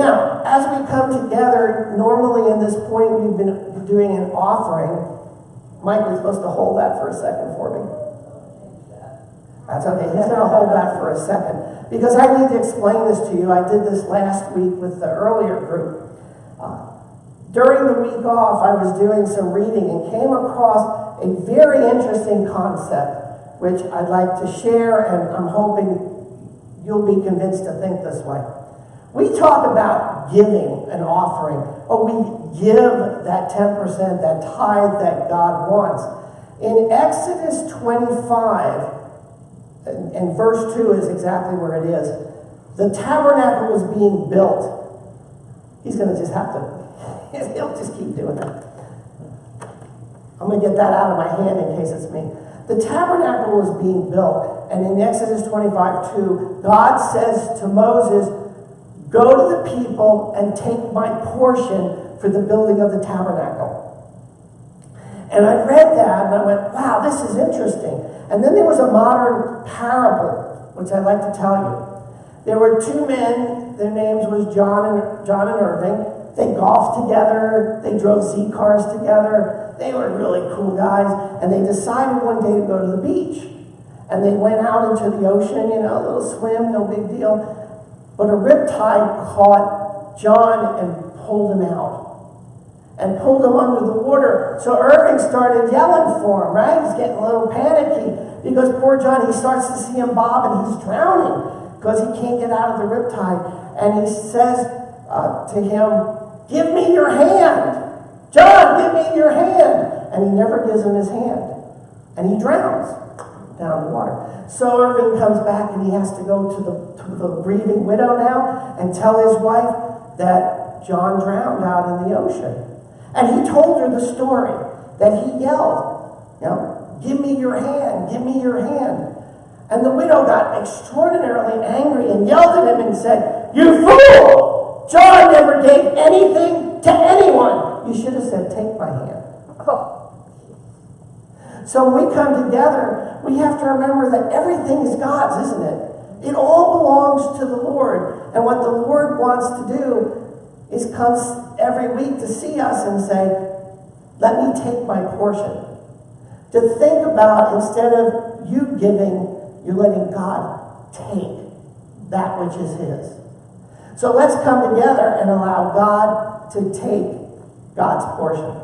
Now, as we come together, normally in this point we've been doing an offering. Mike was supposed to hold that for a second for me. That's okay, he's going to hold that for a second. Because I need to explain this to you. I did this last week with the earlier group. During the week off, I was doing some reading and came across a very interesting concept, which I'd like to share, and I'm hoping you'll be convinced to think this way. We talk about giving an offering. Oh, we give that 10%, that tithe that God wants. In Exodus 25, and verse 2 is exactly where it is, the tabernacle was being built. He's going to just have to, he'll just keep doing that. I'm going to get that out of my hand in case it's me. The tabernacle was being built, and in Exodus 25:2, God says to Moses, go to the people and take my portion for the building of the tabernacle. And I read that and I went, wow, this is interesting. And then there was a modern parable, which I'd like to tell you. There were two men, their names was John and Irving. They golfed together, they drove Z cars together. They were really cool guys, and they decided one day to go to the beach. And they went out into the ocean, a little swim, no big deal. But a riptide caught John and pulled him out. And pulled him under the water. So Irving started yelling for him, right? He's getting a little panicky. Because poor John, he starts to see him bob and he's drowning. Because he can't get out of the riptide. And he says to him, give me your hand. John, give me your hand. And he never gives him his hand. And he drowns down the water. So Irving comes back and he has to go to the grieving widow now and tell his wife that John drowned out in the ocean. And he told her the story that he yelled, give me your hand, give me your hand. And the widow got extraordinarily angry and yelled at him and said, you fool! John never gave anything to anyone. You should have said, take my hand. Oh. So when we come together, we have to remember that everything is God's, isn't it? It all belongs to the Lord. And what the Lord wants to do is comes every week to see us and say, let me take my portion. To think about, instead of you giving, you're letting God take that which is his. So let's come together and allow God to take God's portion.